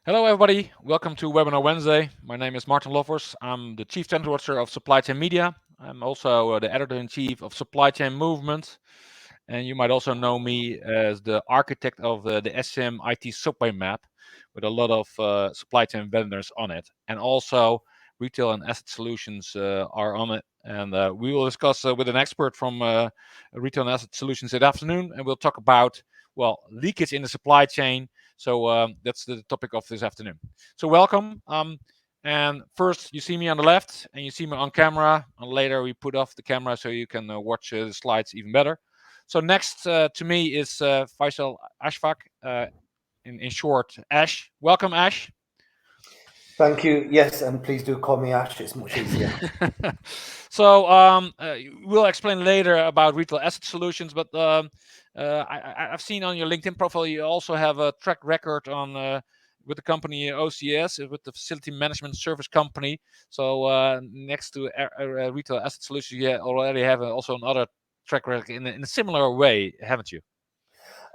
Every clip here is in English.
Hello, everybody. Welcome to Webinar Wednesday. My name is Martin Loffers. I'm the Chief Trend Watcher of Supply Chain Media. I'm also the Editor-in-Chief of Supply Chain Movement. And you might also know me as the architect of the SCM IT subway map with a lot of supply chain vendors on it. And also retail and asset solutions are on it. And we will discuss with an expert from retail and asset solutions this afternoon. And we'll talk about, well, leakage in the supply chain. So that's the topic of this afternoon. So welcome. And first, you see me on the left, and you see me on camera. And later, we put off the camera so you can watch the slides even better. So next to me is Faisal Ashfaq, in short, Ash. Welcome, Ash. Thank you. Yes, and please do call me Ash. It's much easier. So we'll explain later about retail asset solutions, but I've seen on your LinkedIn profile you also have a track record on with the company OCS, with the facility management service company. So next to retail asset solutions, you already have also another track record in a similar way, haven't you?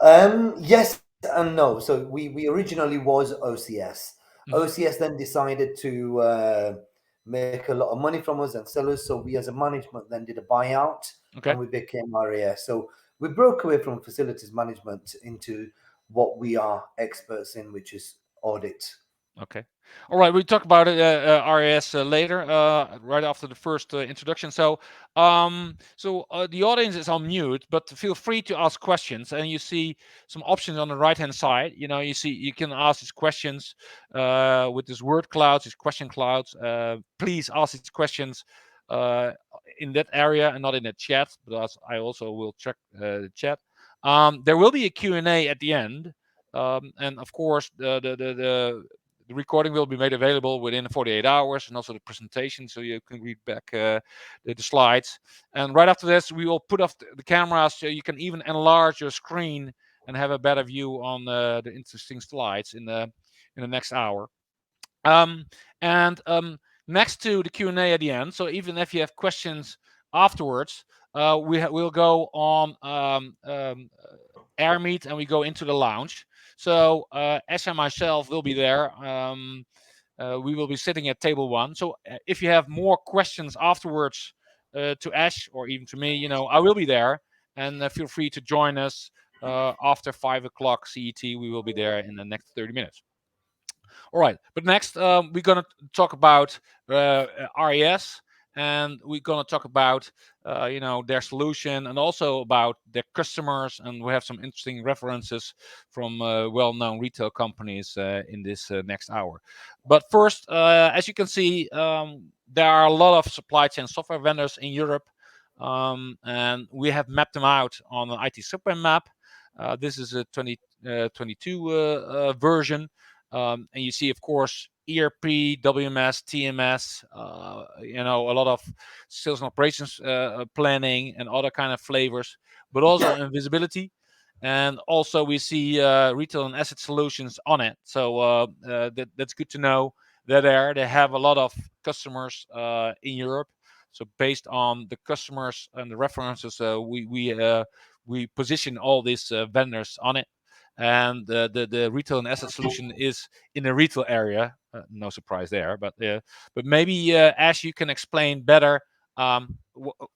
Yes and no. So we originally was OCS. Hmm. OCS then decided to make a lot of money from us and sell us. So we as a management then did a buyout and Okay. we became RAS. So we broke away from facilities management into what we are experts in, which is audit. Okay. All right. We talk about it, RAS later, right after the first introduction. So the audience is on mute, but feel free to ask questions. And you see some options on the right-hand side. You see you can ask these questions with this word clouds, these question clouds. Please ask these questions uh, in that area and not in the chat, because I also will check the chat. There will be a Q&A at the end. And of course, the recording will be made available within 48 hours, and also the presentation, so you can read back the slides. And right after this, we will put off the cameras so you can even enlarge your screen and have a better view on the interesting slides in the next hour. Um, and next to the Q&A at the end, so even if you have questions afterwards, we'll go on AirMeet and we go into the lounge. So Ash and myself will be there. We will be sitting at table 1. So if you have more questions afterwards to Ash or even to me, I will be there. And feel free to join us after 5 o'clock CET. We will be there in the next 30 minutes. All right, but next we're gonna talk about RES, and we're gonna talk about their solution and also about their customers, and we have some interesting references from well-known retail companies in this next hour. But first, as you can see, there are a lot of supply chain software vendors in Europe, and we have mapped them out on an IT subway map. This is a 2022 version. And you see, of course, ERP, WMS, TMS, a lot of sales and operations planning and other kind of flavors, but also invisibility. And also we see retail and asset solutions on it. So that's good to know. They're there. They have a lot of customers in Europe. So based on the customers and the references, we position all these vendors on it. And the retail and asset solution is in the retail area. No surprise there, but maybe Ash, you can explain better.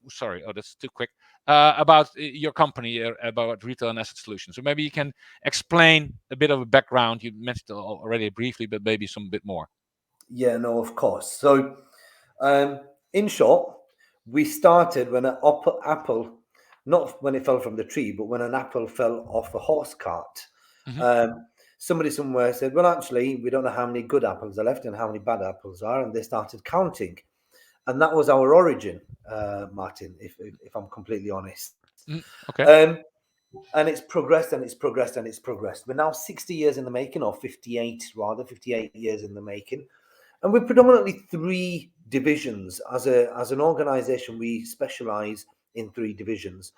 Sorry, that's too quick. About your company, about retail and asset solutions. So maybe you can explain a bit of a background. You mentioned it already briefly, but maybe some bit more. Yeah, no, of course. So, in short, we started when an apple, not when it fell from the tree, but when an apple fell off a horse cart. Hmm. Um, Somebody somewhere said, "Well, actually, we don't know how many good apples are left and how many bad apples are," and they started counting, and that was our origin, Martin. If I'm completely honest, Okay. um, and it's progressed and it's progressed and it's progressed. We're now 60 years in the making, or 58 rather, 58 years in the making. And we're predominantly three divisions. As an organization, we specialize in three divisions.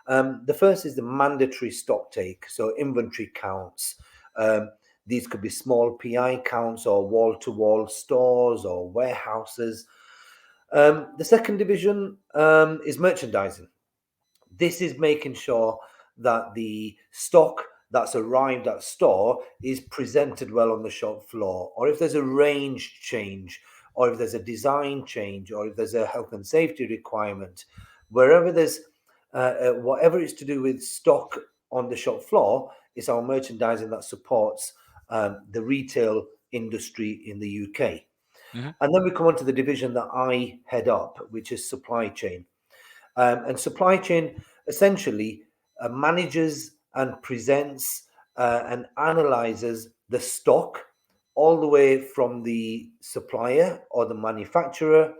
The first is the mandatory stock take, so inventory counts. These could be small PI counts or wall-to-wall stores or warehouses. The second division is merchandising. This is making sure that the stock that's arrived at store is presented well on the shop floor, or if there's a range change, or if there's a design change, or if there's a health and safety requirement, wherever there's whatever is to do with stock on the shop floor, it's our merchandising that supports the retail industry in the UK. Hmm. And then we come on to the division that I head up, which is supply chain. And supply chain essentially manages and presents and analyzes the stock all the way from the supplier or the manufacturer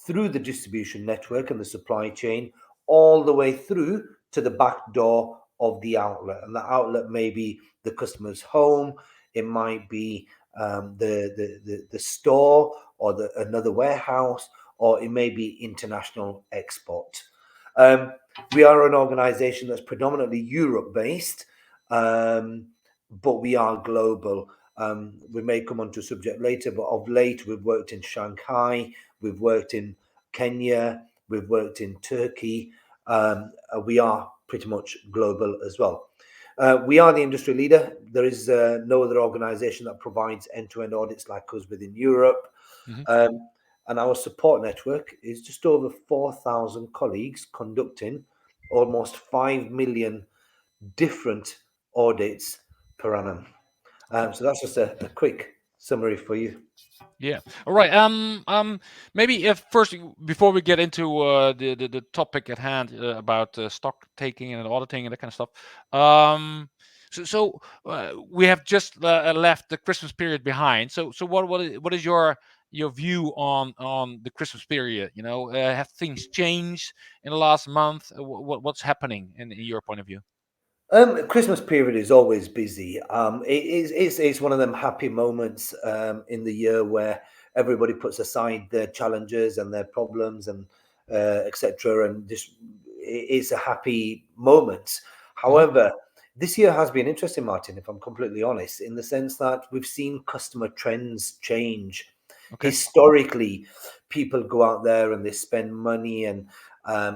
through the distribution network and the supply chain, all the way through to the back door of the outlet. And the outlet may be the customer's home, it might be the store or another warehouse, or it may be international export. Um, we are an organization that's predominantly Europe based, but we are global. We may come on to a subject later, but of late we've worked in Shanghai, we've worked in Kenya, we've worked in Turkey. We are pretty much global as well. We are the industry leader. There is no other organization that provides end-to-end audits like us within Europe. Hmm. And our support network is just over 4,000 colleagues conducting almost 5 million different audits per annum. So that's just a quick summary for you. Yeah. All right. Maybe if first, before we get into the topic at hand about stock taking and auditing and that kind of stuff. So we have just left the Christmas period behind. So what is your view on the Christmas period? You know, have things changed in the last month? What's happening in your point of view? Christmas period is always busy. It's one of them happy moments in the year where everybody puts aside their challenges and their problems and etc. And just it's a happy moment. Hmm. However, this year has been interesting, Martin, if I'm completely honest, in the sense that we've seen customer trends change. Okay. Historically, people go out there and they spend money, and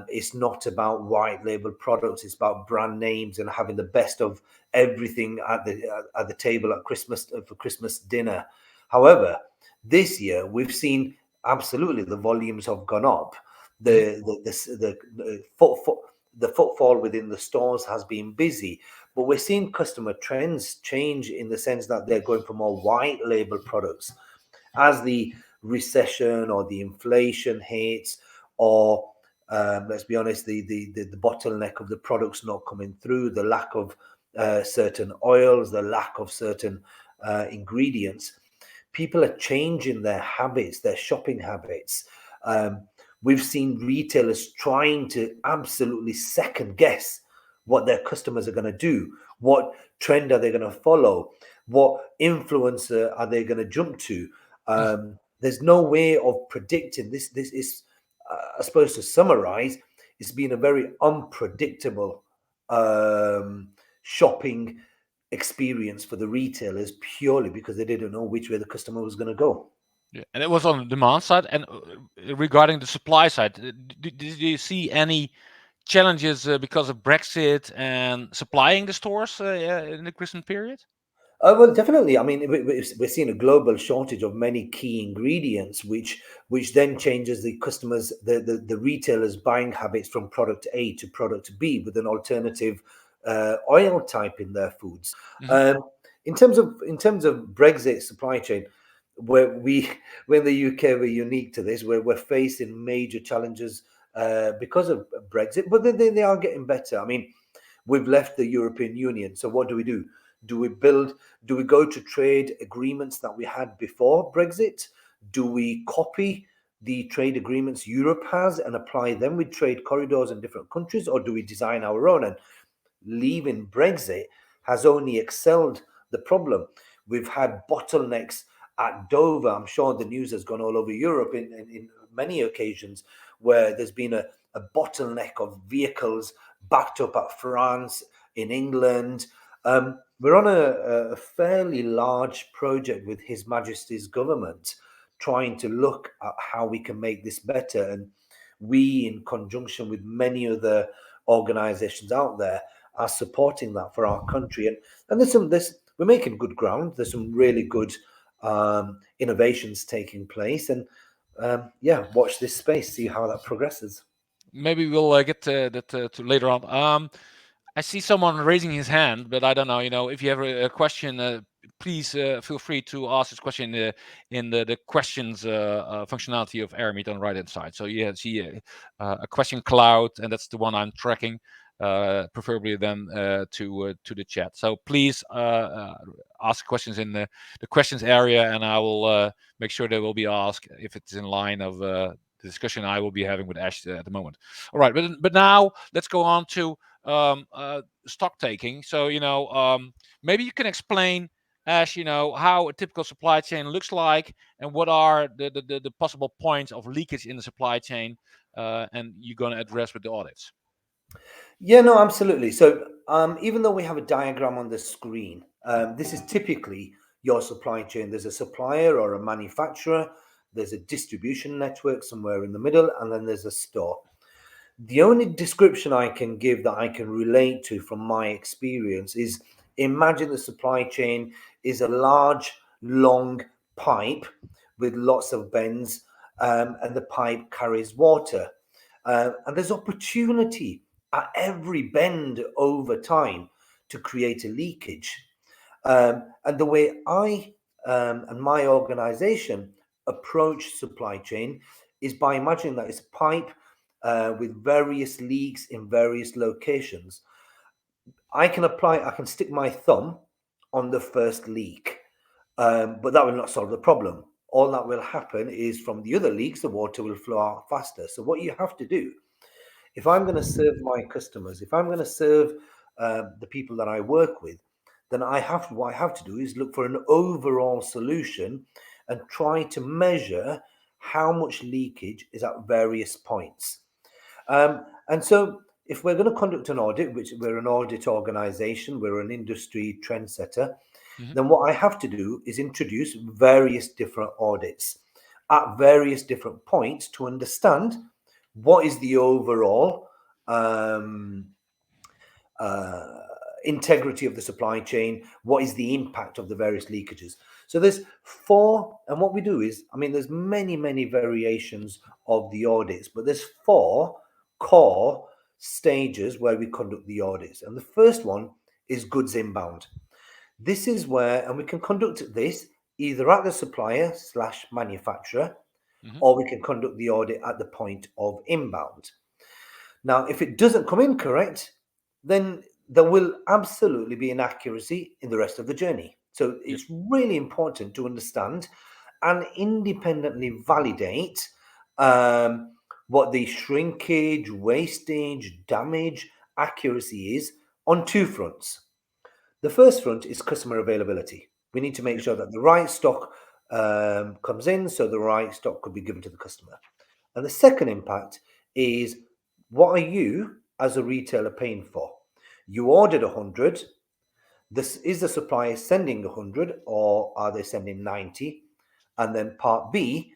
it's not about white label products. It's about brand names and having the best of everything at the table at Christmas for Christmas dinner. However, this year we've seen absolutely the volumes have gone up. Hmm. The footfall within the stores has been busy, but we're seeing customer trends change in the sense that they're going for more white label products as the recession or the inflation hits, or let's be honest, the bottleneck of the products not coming through, the lack of certain oils, the lack of certain ingredients, people are changing their habits, their shopping habits. Um, we've seen retailers trying to absolutely second guess what their customers are going to do, what trend are they going to follow, what influencer are they going to jump to. There's no way of predicting this. This is, I suppose, to summarize, it's been a very unpredictable shopping experience for the retailers purely because they didn't know which way the customer was going to go. Yeah, and it was on the demand side. And regarding the supply side, did you see any challenges because of Brexit and supplying the stores in the Christmas period? Well, definitely. I mean, we're seeing a global shortage of many key ingredients, which then changes the customers, the retailers' buying habits from product A to product B with an alternative oil type in their foods. Hmm. Um, in terms of Brexit supply chain, where we're in the UK, we're unique to this. We're facing major challenges because of Brexit, but they are getting better. I mean, we've left the European Union, so what do? Do we build? Do we go to trade agreements that we had before Brexit? Do we copy the trade agreements Europe has and apply them with trade corridors in different countries, or do we design our own? And leaving Brexit has only excelled the problem. We've had bottlenecks at Dover. I'm sure the news has gone all over Europe in many occasions where there's been a bottleneck of vehicles backed up at France, in England. We're on a fairly large project with His Majesty's government trying to look at how we can make this better. And we, in conjunction with many other organizations out there, as supporting that for our country. And we're making good ground. There's some really good innovations taking place, and watch this space, see how that progresses. Maybe we'll get that to later on. I see someone raising his hand, but I don't know. If you have a question, please feel free to ask this question in the questions functionality of AirMeet on the right hand side. So you see a question cloud, and that's the one I'm tracking, preferably then to the chat. So please ask questions in the questions area, and I will make sure they will be asked if it's in line of the discussion I will be having with Ash at the moment. All right, but now let's go on to stock taking. So maybe you can explain, Ash, how a typical supply chain looks like, and what are the possible points of leakage in the supply chain, and you're going to address with the audits. Yeah, no, absolutely. So even though we have a diagram on the screen, this is typically your supply chain. There's a supplier or a manufacturer, there's a distribution network somewhere in the middle, and then there's a store. The only description I can give that I can relate to from my experience is, imagine the supply chain is a large, long pipe with lots of bends, and the pipe carries water. And there's opportunity at every bend over time to create a leakage. And the way I and my organization approach supply chain is by imagining that it's a pipe with various leaks in various locations. I can stick my thumb on the first leak, but that will not solve the problem. All that will happen is from the other leaks, the water will flow out faster. So what you have to do, if I'm going to serve my customers, if I'm going to serve the people that I work with, then what I have to do is look for an overall solution and try to measure how much leakage is at various points. And so if we're going to conduct an audit, which we're an audit organization, we're an industry trendsetter, then what I have to do is introduce various different audits at various different points to understand what is the overall integrity of the supply chain, what is the impact of the various leakages. So there's four, and what we do is, there's many variations of the audits, but there's four core stages where we conduct the audits. And the first one is goods inbound. This is where, and we can conduct this either at the supplier / manufacturer, or we can conduct the audit at the point of inbound. Now, if it doesn't come in correct, then there will absolutely be inaccuracy in the rest of the journey. So it's really important to understand and independently validate what the shrinkage, wastage, damage, accuracy is on two fronts. The first front is customer availability. We need to make sure that the right stock comes in, so the right stock could be given to the customer. And the second impact is, what are you as a retailer paying for? You ordered 100. Is the supplier sending 100, or are they sending 90? And then part B,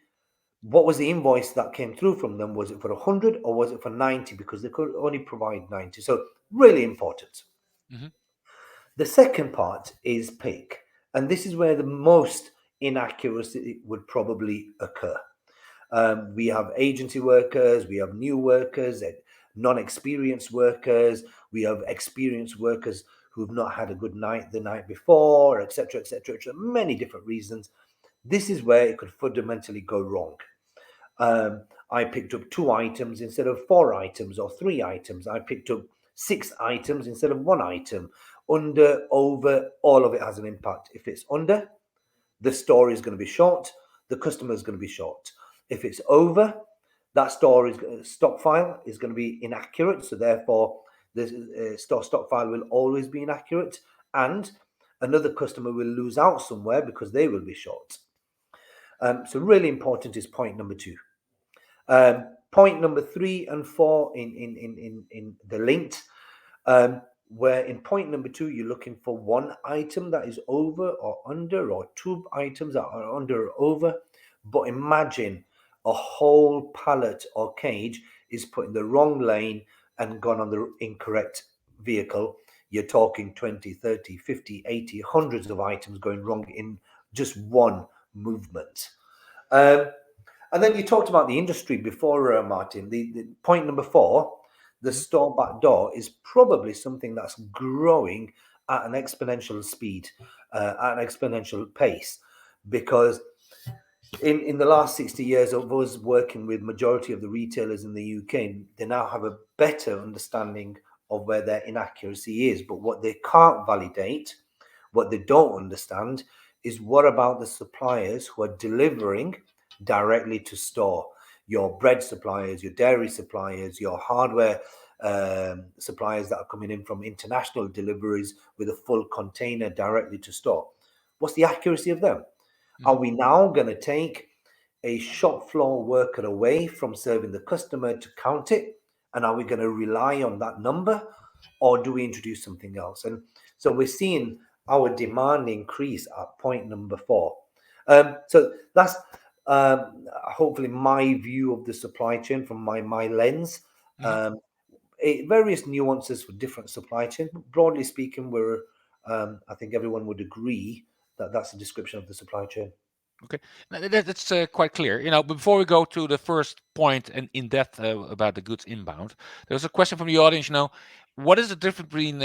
what was the invoice that came through from them? Was it for 100 or was it for 90? Because they could only provide 90. So really important. The second part is pick. And this is where the most inaccuracy would probably occur. We have agency workers, we have new workers, non-experienced workers, we have experienced workers who've not had a good night the night before, etc., etc., etc. Many different reasons. This is where it could fundamentally go wrong. I picked up 2 items instead of 4 items, or 3 items. I picked up 6 items instead of 1 item. Under, over, all of it has an impact. If it's under, the store is going to be short, the customer is going to be short. If it's over, that stock file is going to be inaccurate, so therefore the stock file will always be inaccurate, and another customer will lose out somewhere because they will be short. So really important is point number 2. Point number 3 and 4 in the linked, where in point number 2 you're looking for 1 item that is over or under, or 2 items that are under or over. But imagine a whole pallet or cage is put in the wrong lane and gone on the incorrect vehicle. you're talking 20, 30, 50, 80, hundreds of items going wrong in just one movement. And then you talked about the industry before, Martin. The point number 4, the store back door, is probably something that's growing at an exponential speed, at an exponential pace, because in the last 60 years of us working with majority of the retailers in the UK, they now have a better understanding of where their inaccuracy is. But what they can't validate, what they don't understand, is what about the suppliers who are delivering directly to store? Your bread suppliers, your dairy suppliers, your hardware suppliers that are coming in from international deliveries with a full container directly to store. What's the accuracy of them? Are we now going to take a shop floor worker away from serving the customer to count it? And are we going to rely on that number, or do we introduce something else? And so we're seeing our demand increase at point number 4. So that's hopefully my view of the supply chain from my lens. Various nuances for different supply chains, but broadly speaking, I think everyone would agree that that's a description of the supply chain. Okay, that's quite clear. Before we go to the first point and in depth about the goods inbound, there's a question from the audience. What is the difference between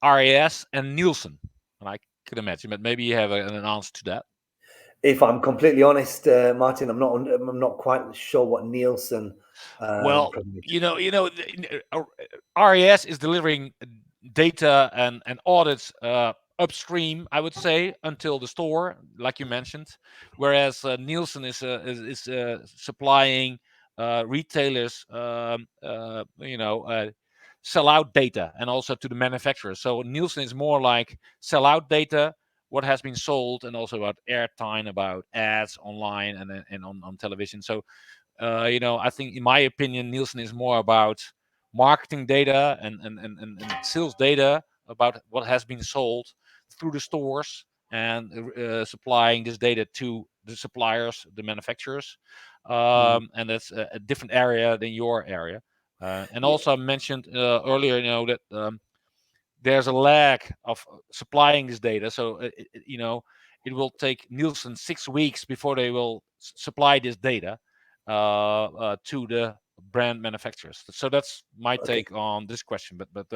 RAS and Nielsen? And I could imagine, but maybe you have an answer to that. If I'm completely honest, Martin, I'm not quite sure what Nielsen. Well, RAS is delivering data and audits upstream, I would say, until the store, like you mentioned, whereas Nielsen is supplying retailers, sell out data, and also to the manufacturers. So Nielsen is more like sell out data, what has been sold, and also about airtime, about ads online and on television. So I think, in my opinion, Nielsen is more about marketing data and sales data about what has been sold through the stores, and supplying this data to the suppliers, the manufacturers. And that's a different area than your area. And also I mentioned earlier, that there's a lag of supplying this data. So it will take Nielsen 6 weeks before they will supply this data to the brand manufacturers. So that's my Okay. take on this question, but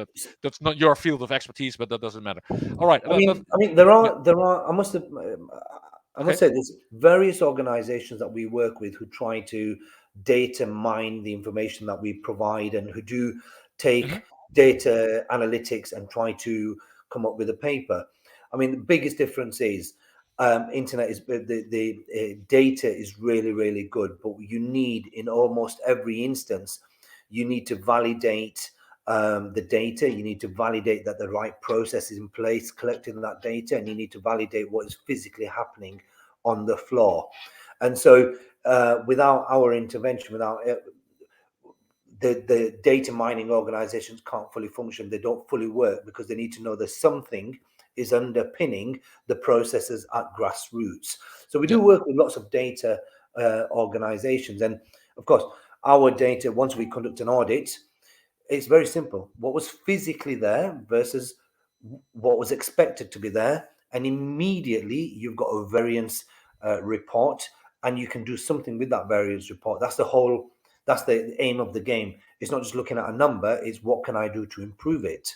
that's not your field of expertise, but that doesn't matter. All right. I mean, Yeah. there are. I Okay. must say, there's various organisations that we work with who try to data mine the information that we provide, and who do take data analytics and try to come up with a paper. I mean, the biggest difference is internet is the data is really, really good, but you need, in almost every instance, you need to validate the data. You need to validate that the right process is in place collecting that data, and you need to validate what is physically happening on the floor. And so without our intervention, without the data mining organizations can't fully function. They don't fully work because they need to know that something is underpinning the processes at grassroots. So we do work with lots of data organizations, and of course our data, once we conduct an audit, it's very simple. What was physically there versus what was expected to be there, and immediately you've got a variance report, and you can do something with that variance report. That's the aim of the game. It's not just looking at a number, it's what can I do to improve it.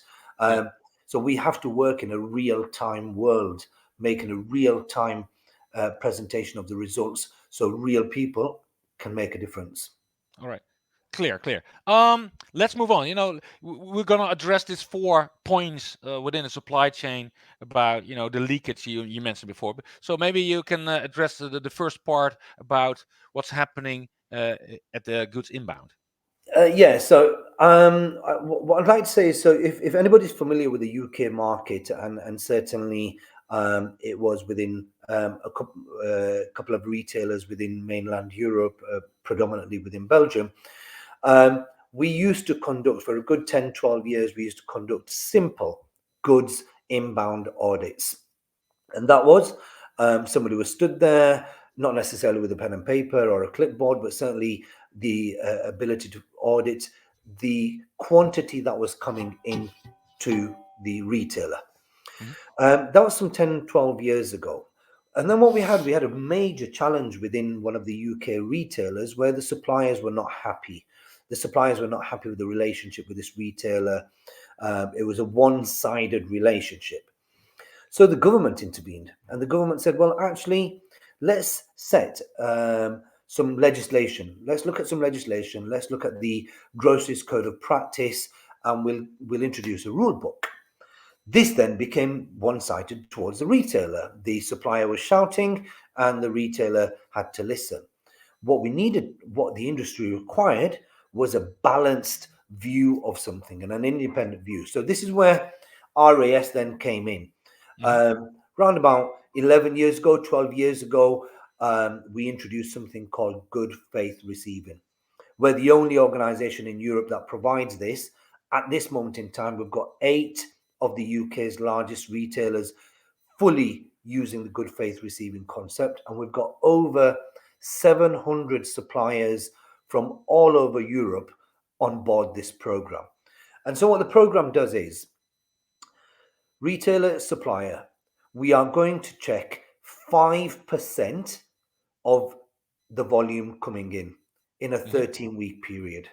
So we have to work in a real-time world, making a real-time presentation of the results, so real people can make a difference. All right. Clear. Let's move on. We're gonna address these 4 points within the supply chain about the leakage you mentioned before. So maybe you can address the first part about what's happening at the goods inbound. So what I'd like to say is, so if anybody's familiar with the UK market, and certainly it was within a couple of retailers within mainland Europe, predominantly within Belgium, we used to conduct, for a good 10, 12 years, we used to conduct simple goods inbound audits. And that was somebody was stood there, not necessarily with a pen and paper or a clipboard, but certainly the ability to audit the quantity that was coming in to the retailer. Mhm. That was some 10, 12 years ago. And then what we had a major challenge within one of the UK retailers where the suppliers were not happy. The suppliers were not happy with the relationship with this retailer. It was a one-sided relationship. So the government intervened, and the government said, well, actually, let's set some legislation. Let's look at some legislation. Let's look at the Groceries Code of Practice, and we'll introduce a rule book. This then became one-sided towards the retailer. The supplier was shouting, and the retailer had to listen. What we needed, what the industry required, was a balanced view of something and an independent view. So this is where RAS then came in. Around about 11 years ago, 12 years ago, we introduced something called good faith receiving. We're the only organization in Europe that provides this. At this moment in time, we've got 8 of the UK's largest retailers fully using the good faith receiving concept, and we've got over 700 suppliers from all over Europe on board this program. And so what the program does is, retailer, supplier, we are going to check 5% of the volume coming in a 13-week period.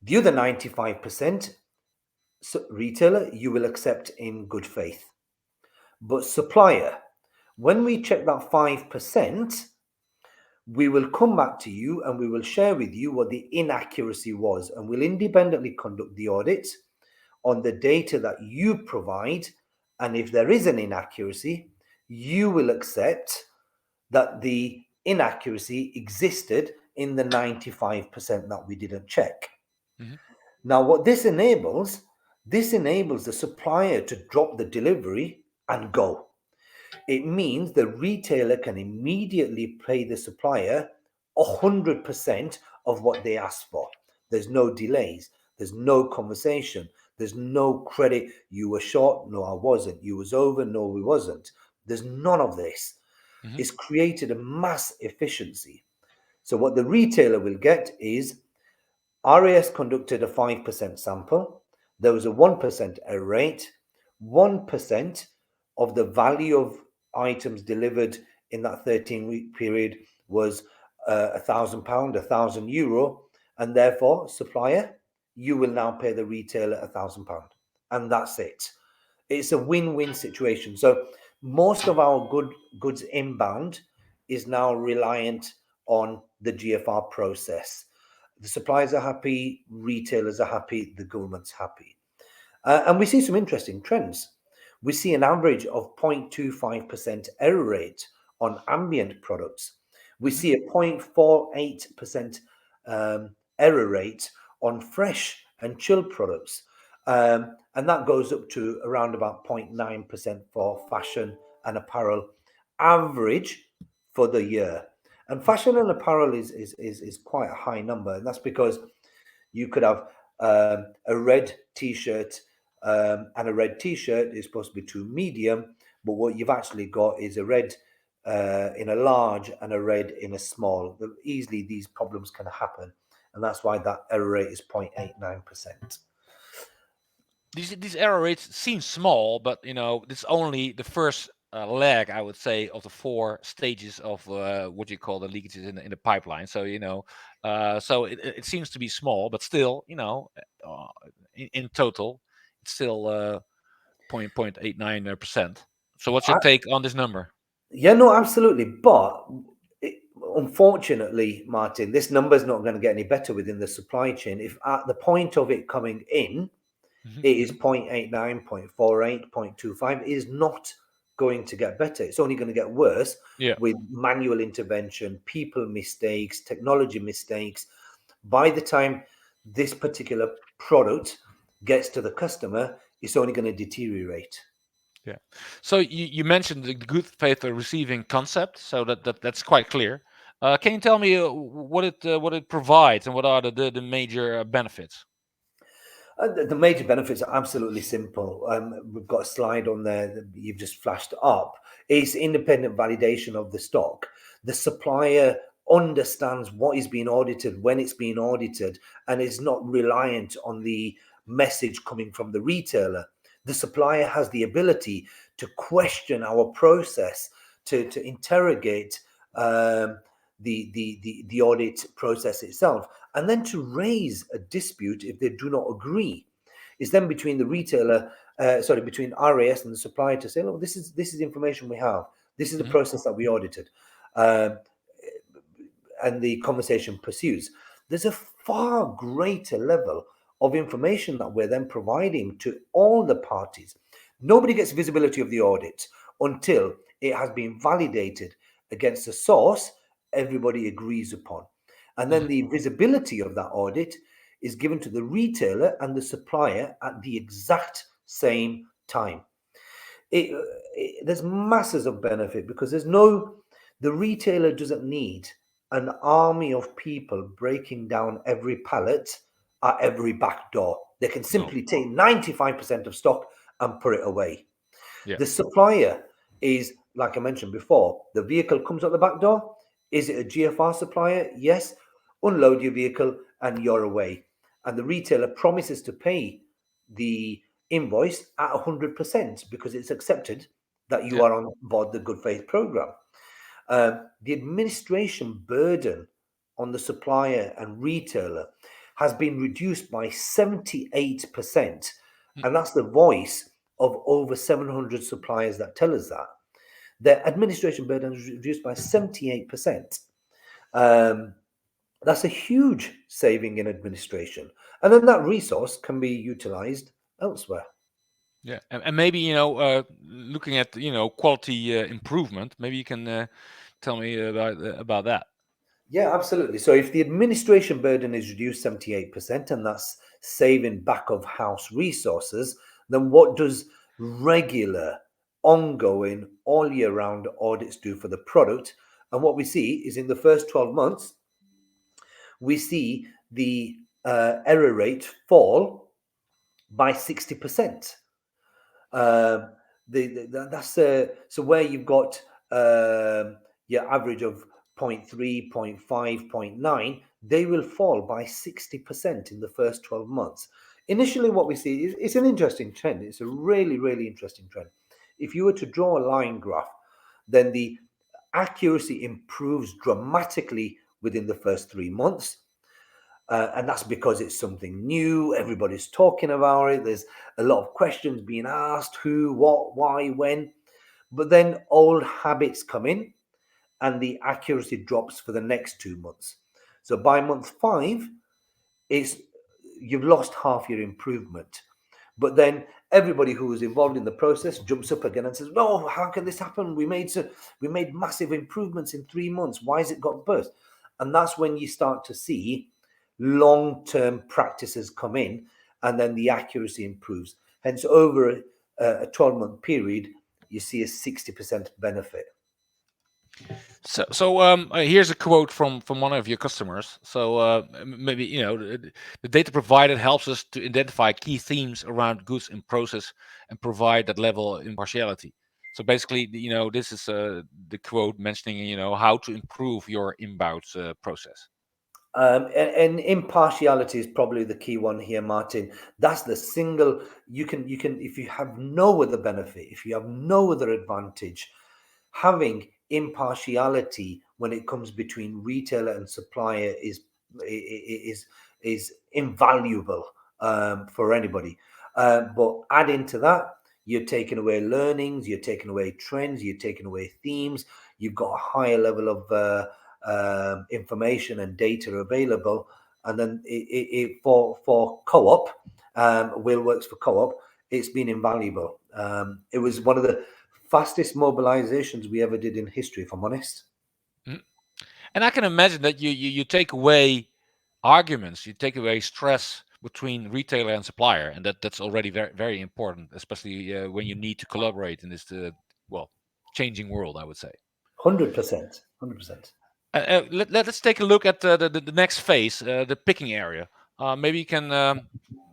The other 95%, retailer, you will accept in good faith. But supplier, when we check that 5%, we will come back to you and we will share with you what the inaccuracy was, and we'll independently conduct the audit on the data that you provide. And if there is an inaccuracy, you will accept that the inaccuracy existed in the 95% that we didn't check. Now, what this enables the supplier to drop the delivery and go. It means the retailer can immediately pay the supplier 100% of what they asked for. There's no delays. There's no conversation. There's no credit. You were short. No, I wasn't. You was over. No, we wasn't. There's none of this. It's created a mass efficiency. So what the retailer will get is RAS conducted a 5% sample. There was a 1% error rate. 1% of the value of items delivered in that 13-week period was £1,000, €1,000, and therefore, supplier, you will now pay the retailer £1,000, and that's it. It's a win-win situation. So most of our goods inbound is now reliant on the GFR process. The suppliers are happy, retailers are happy, the government's happy. And we see some interesting trends. We see an average of 0.25% error rate on ambient products. We see a 0.48% error rate on fresh and chilled products. And that goes up to around about 0.9% for fashion and apparel average for the year. And fashion and apparel is quite a high number. And that's because you could have a red t-shirt and a red t-shirt is supposed to be too medium, but what you've actually got is a red in a large and a red in a small. Easily these problems can happen, and that's why that error rate is 0.89%. These error rates seem small, but it's only the first leg, I would say, of the 4 stages of what you call the leakages in the pipeline. So so it seems to be small, but still, in total, it's still 0.89%. So what's your take on this number? Yeah, no, absolutely. But unfortunately, Martin, this number is not going to get any better within the supply chain. If at the point of it coming in, it is 0.89, 0.48, 0.25, it is not going to get better. It's only going to get worse with manual intervention, people mistakes, technology mistakes. By the time this particular product gets to the customer, it's only going to deteriorate. Yeah. So you mentioned the good faith receiving concept, so that's quite clear. Can you tell me what it provides and what are the major benefits? The major benefits are absolutely simple. We've got a slide on there that you've just flashed up. It's independent validation of the stock. The supplier understands what is being audited, when it's being audited, and is not reliant on the message coming from the retailer. The supplier has the ability to question our process, to interrogate the audit process itself, and then to raise a dispute if they do not agree. It's then between the retailer, between RAS and the supplier to say, look, this is information we have. This is the process that we audited. And the conversation pursues. There's a far greater level of information that we're then providing to all the parties. Nobody gets visibility of the audit until it has been validated against a source everybody agrees upon. And then the visibility of that audit is given to the retailer and the supplier at the exact same time. There's masses of benefit because the retailer doesn't need an army of people breaking down every pallet at every back door. They can simply take 95% of stock and put it away. Yeah. The supplier is, like I mentioned before, the vehicle comes out the back door. Is it a GFR supplier? Yes. Unload your vehicle and you're away. And the retailer promises to pay the invoice at 100% because it's accepted that you are on board the good faith program. The administration burden on the supplier and retailer has been reduced by 78%. And that's the voice of over 700 suppliers that tell us that. Their administration burden is reduced by 78%. That's a huge saving in administration. And then that resource can be utilized elsewhere. Yeah, and maybe looking at quality improvement. Maybe you can tell me about that. Yeah, absolutely. So if the administration burden is reduced 78%, and that's saving back of house resources, then what does regular, ongoing, all year round audits do for the product? And what we see is in the first 12 months, we see the error rate fall by 60%. That's so where you've got your average of 0.3, 0.5, 0.9, they will fall by 60% in the first 12 months. Initially, what we see is it's an interesting trend. It's a really, really interesting trend. If you were to draw a line graph, then the accuracy improves dramatically within the first 3 months. And that's because it's something new. Everybody's talking about it. There's a lot of questions being asked: who, what, why, when. But then old habits come in and the accuracy drops for the next 2 months. So by month 5, you've lost half your improvement. But then everybody who was involved in the process jumps up again and says, no, how can this happen? We made massive improvements in 3 months. Why has it got burst? And that's when you start to see long-term practices come in, and then the accuracy improves. Hence, over a 12-month period, you see a 60% benefit. So here's a quote from one of your customers. So maybe the data provided helps us to identify key themes around goods in process and provide that level of impartiality. So basically, this is the quote mentioning how to improve your inbound process. And impartiality is probably the key one here, Martin. That's the single you can if you have no other benefit, if you have no other advantage, having impartiality when it comes between retailer and supplier is invaluable for anybody. But adding to that, you're taking away learnings, you're taking away trends, you're taking away themes. You've got a higher level of information and data available, and then for co-op, Will works for co-op. It's been invaluable. It was one of the fastest mobilizations we ever did in history, if I'm honest. And I can imagine that you take away arguments, you take away stress between retailer and supplier, and that's already very, very important, especially when you need to collaborate in this changing world, I would say. 100%. 100%. Let's take a look at the next phase, the picking area. Maybe you can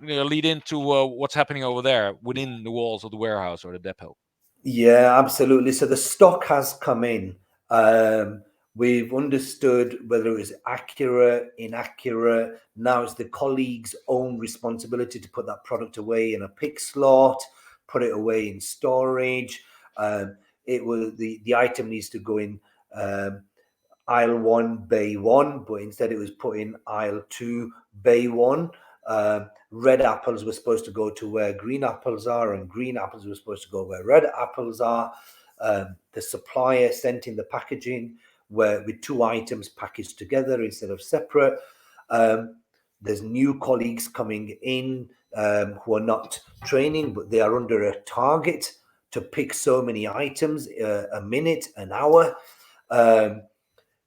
lead into what's happening over there within the walls of the warehouse or the depot. Yeah, absolutely. So the stock has come in. We've understood whether it was accurate, inaccurate. Now it's the colleague's own responsibility to put that product away in a pick slot, put it away in storage. It will the item needs to go in aisle 1, bay 1, but instead it was put in aisle 2, bay 1. Red apples were supposed to go to where green apples are, and green apples were supposed to go where red apples are. The supplier sent in the packaging with 2 items packaged together instead of separate. There's new colleagues coming in who are not training, but they are under a target to pick so many items a minute, an hour.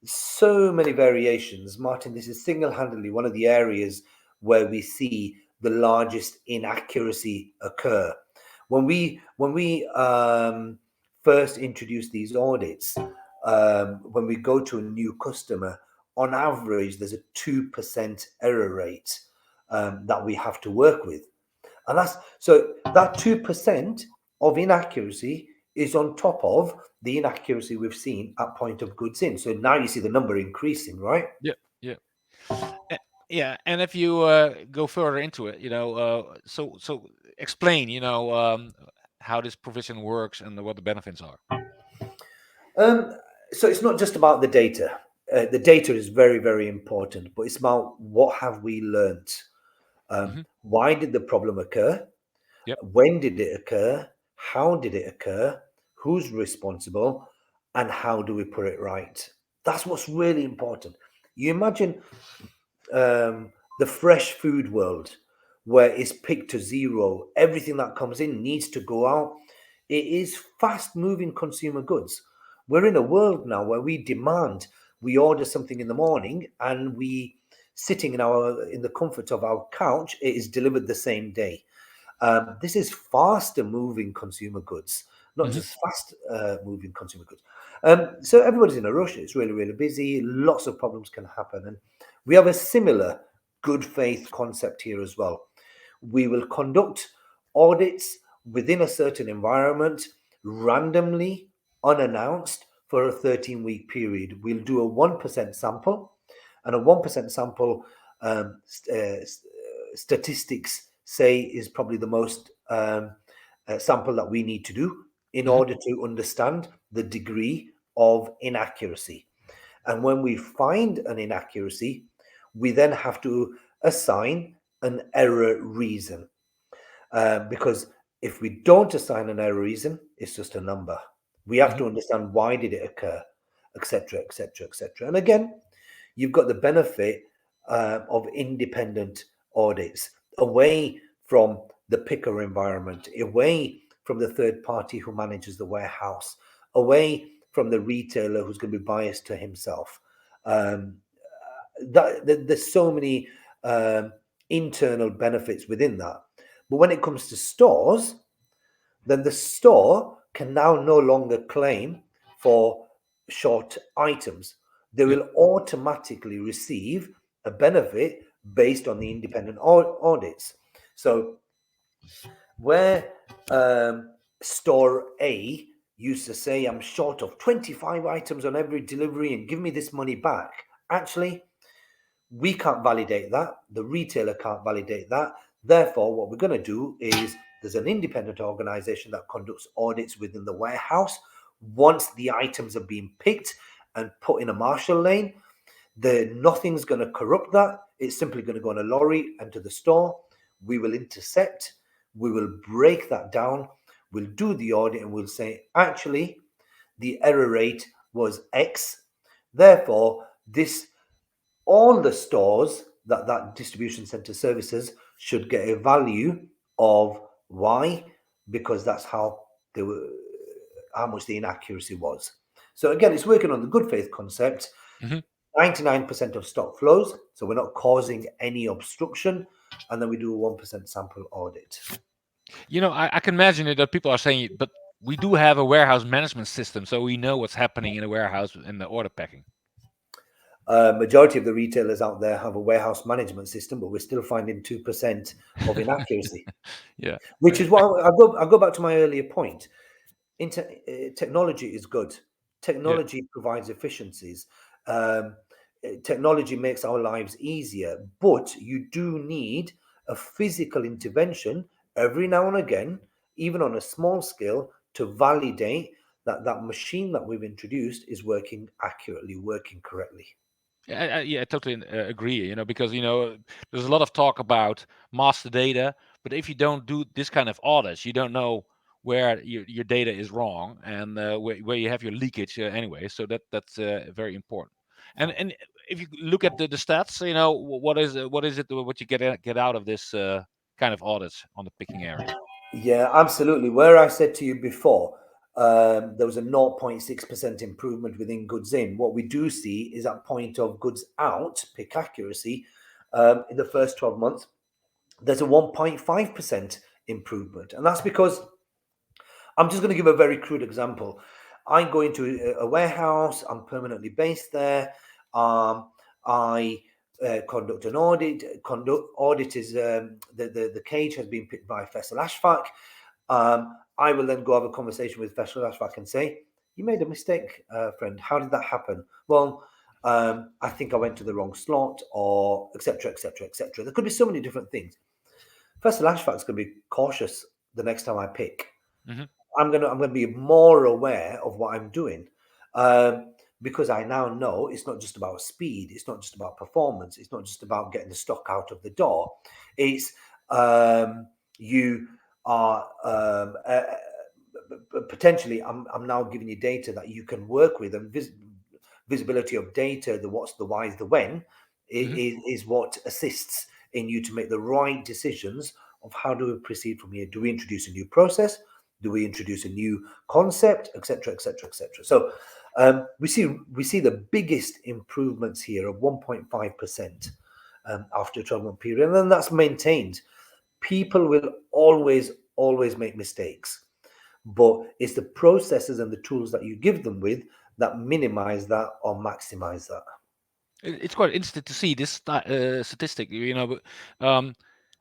So many variations. Martin, this is single-handedly one of the areas where we see the largest inaccuracy occur. When we first introduce these audits, when we go to a new customer, on average, there's a 2% error rate that we have to work with. And that 2% of inaccuracy is on top of the inaccuracy we've seen at point of goods in. So now you see the number increasing, right? Yeah, yeah. Yeah, and if you go further into it, so explain, how this provision works and what the benefits are. So it's not just about the data. The data is very, very important, but it's about what have we learned? Why did the problem occur? Yep. When did it occur? How did it occur? Who's responsible? And how do we put it right? That's what's really important. You imagine the fresh food world where it's picked to zero. Everything that comes in needs to go out. It is fast moving consumer goods. We're in a world now where we demand we order something in the morning and we sitting in the comfort of our couch, it is delivered the same day. This is faster moving consumer goods, not just fast moving consumer goods. So everybody's in a rush. It's really, really busy. Lots of problems can happen. And we have a similar good faith concept here as well. We will conduct audits within a certain environment randomly, unannounced, for a 13-week period. We'll do a 1% sample, and a 1% sample statistics say is probably the most sample that we need to do in order to understand the degree of inaccuracy. And when we find an inaccuracy, we then have to assign an error reason. Because if we don't assign an error reason, it's just a number. We have to understand why did it occur, etc., etc., etc. And again, you've got the benefit of independent audits away from the picker environment, away from the third party who manages the warehouse, away from the retailer who's going to be biased to himself. There's so many internal benefits within that. But when it comes to stores, then the store can now no longer claim for short items. They will automatically receive a benefit based on the independent audits. So where store A used to say, I'm short of 25 items on every delivery and give me this money back. Actually, we can't validate that. The retailer can't validate that. Therefore, what we're going to do is there's an independent organization that conducts audits within the warehouse. Once the items have been picked and put in a marshal lane, nothing's going to corrupt that. It's simply going to go on a lorry and to the store. We will intercept. We will break that down. We'll do the audit and we'll say, actually, the error rate was X. Therefore, all the stores that distribution center services should get a value of Y, because that's how much the inaccuracy was. So again, it's working on the good faith concept. 99% of stock flows, so we're not causing any obstruction, and then we do a 1% sample audit. I can imagine it that people are saying, but we do have a warehouse management system, so we know what's happening in the warehouse in the order packing. Majority of the retailers out there have a warehouse management system, but we're still finding 2% of inaccuracy. Yeah, which is why I'll go back to my earlier point. Technology is good. Technology provides efficiencies. Technology makes our lives easier, but you do need a physical intervention every now and again even on a small scale, to validate that that machine that we've introduced is working accurately, working correctly. Yeah, I totally agree. Because there's a lot of talk about master data, but if you don't do this kind of audits, you don't know where your data is wrong and where you have your leakage anyway. So that's very important. And if you look at the stats, what is it what you get out of this kind of audits on the picking area? Yeah, absolutely. Where I said to you before, there was a 0.6% improvement within goods in. What we do see is that point of goods out, pick accuracy, in the first 12 months, there's a 1.5% improvement. And that's because I'm just going to give a very crude example. I go into a warehouse, I'm permanently based there. I conduct an audit. Audit is the cage has been picked by Faisal Ashfaq. I will then go have a conversation with Faisal Ashfaq and say, "You made a mistake, friend. How did that happen?" Well, I think I went to the wrong slot, or etc., etc., etc. There could be so many different things. Faisal Ashfaq's going to be cautious the next time I pick. Hmm. I'm gonna be more aware of what I'm doing, because I now know it's not just about speed, it's not just about performance, it's not just about getting the stock out of the door. It's you are potentially. I'm now giving you data that you can work with, and visibility of data, the what's, the why's, the when, Hmm. is what assists in you to make the right decisions of how do we proceed from here. Do we introduce a new process? Do we introduce a new concept, etc., etc., etc.? So we see the biggest improvements here of 1.5% after a 12-month period, and then that's maintained. People will always make mistakes, but it's the processes and the tools that you give them with that minimize that or maximize that. It's quite interesting to see this statistic. But,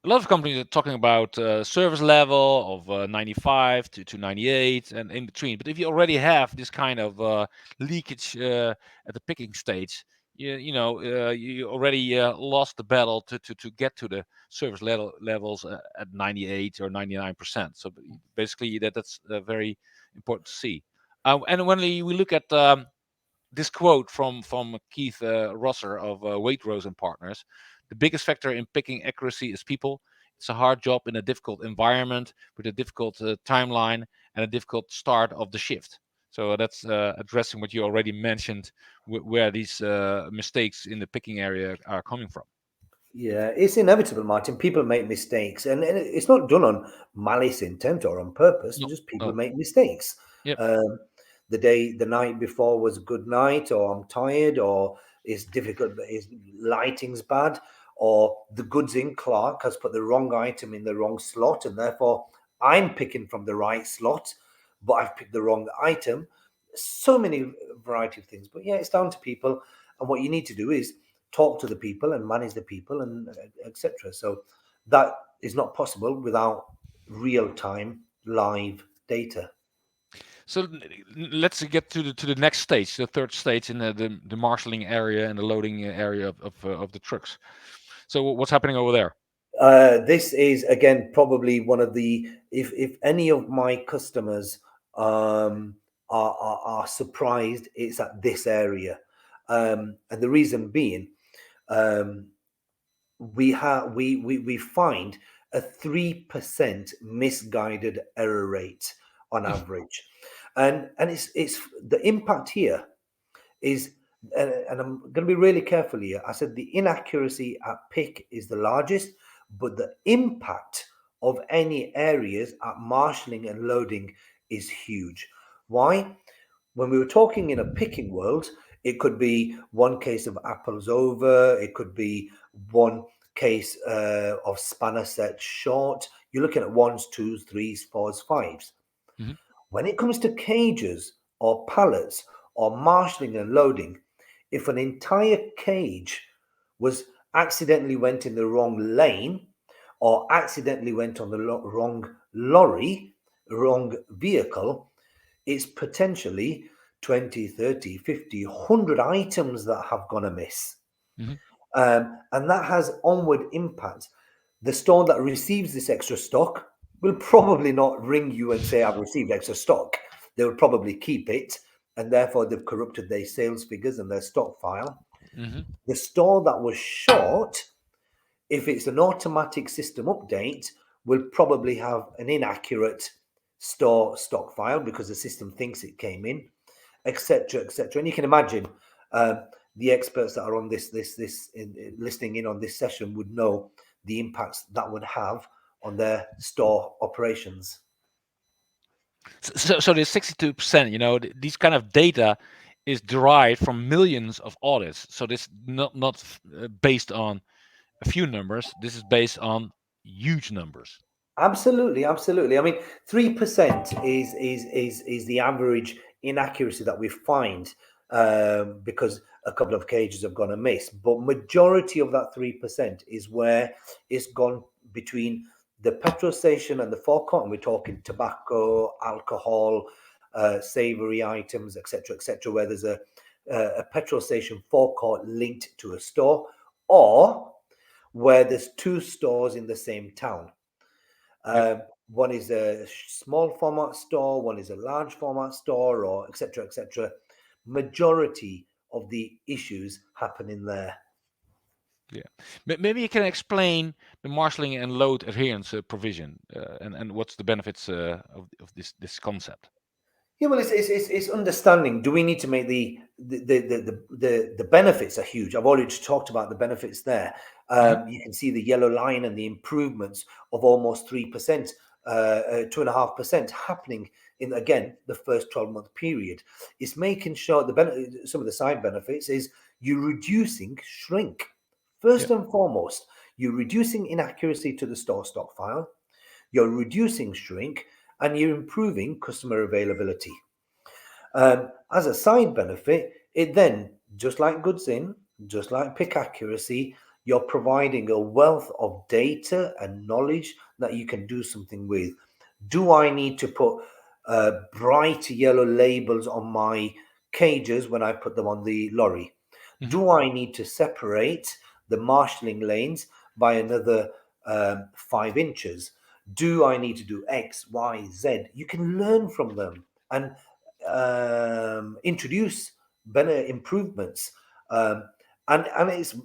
a lot of companies are talking about service level of 95 to 98 and in between. But if you already have this kind of leakage at the picking stage, you already lost the battle to get to the service levels at 98 or 99%. So basically, that's very important to see. And when we look at this quote from Keith Rosser of Waitrose and Partners: "The biggest factor in picking accuracy is people. It's a hard job in a difficult environment with a difficult timeline and a difficult start of the shift." So that's addressing what you already mentioned, where these mistakes in the picking area are coming from. Yeah, it's inevitable, Martin. People make mistakes, and it's not done on malice intent or on purpose. No, Just people no, make mistakes. yep. The night before was a good night, or I'm tired, or it's difficult, but his lighting's bad, or the goods in clerk has put the wrong item in the wrong slot, and therefore I'm picking from the right slot, but I've picked the wrong item. So many variety of things, but yeah, it's down to people, and what you need to do is talk to the people and manage the people, and etc. So that is not possible without real time live data. So let's get to the next stage, the third stage in the marshalling area and the loading area of the trucks. So what's happening over there? This is again probably one of the, if any of my customers are surprised, it's at this area, and the reason being, um, we find a 3% misguided error rate on average, and it's the impact here is, and I'm going to be really careful here. I said the inaccuracy at pick is the largest, but the impact of any areas at marshalling and loading is huge. Why? When we were talking in a picking world, it could be one case of apples over, it could be one case of spanner set short. You're looking at ones, twos, threes, fours, fives. Mhm. When it comes to cages or pallets or marshalling and loading, if an entire cage was accidentally went in the wrong lane, or accidentally went on the wrong lorry, wrong vehicle, it's potentially 20, 30, 50, 100 items that have gone amiss. Mhm. And that has onward impact. The store that receives this extra stock will probably not ring you and say, I've received extra stock. They will probably keep it, and therefore they've corrupted their sales figures and their stock file. Mm-hmm. The store that was short, if it's an automatic system update, will probably have an inaccurate store stock file because the system thinks it came in, etc., etc. And you can imagine the experts that are on listening in on this session would know the impacts that would have on their store operations. So the 62%, these kind of data is derived from millions of audits. So this not based on a few numbers. This is based on huge numbers. Absolutely, absolutely. I mean, 3% is the average inaccuracy that we find because a couple of cages have gone amiss. But majority of that 3% is where it's gone between the petrol station and the forecourt, and we're talking tobacco, alcohol, savoury items, etc., where there's a petrol station forecourt linked to a store, or where there's two stores in the same town. Yep. One is a small format store, one is a large format store, or etc., etc. Majority of the issues happen in there. Yeah. Maybe you can explain the marshalling and load adherence provision and what's the benefits of this concept. Yeah, well, it's understanding. Do we need to make the benefits are huge? I've already talked about the benefits there. Mm-hmm. You can see the yellow line and the improvements of almost 3%, 2.5% happening in again the first 12-month period. It's making sure some of the side benefits is you're reducing shrink. Yeah. First and foremost, you're reducing inaccuracy to the store stock file. You're reducing shrink and you're improving customer availability. As a side benefit, it then, just like goods in, just like pick accuracy, you're providing a wealth of data and knowledge that you can do something with. Do I need to put bright yellow labels on my cages when I put them on the lorry? Mm-hmm. Do I need to separate the marshalling lanes by another 5 inches? Do I need to do X, Y, Z? You can learn from them and introduce better improvements. And it's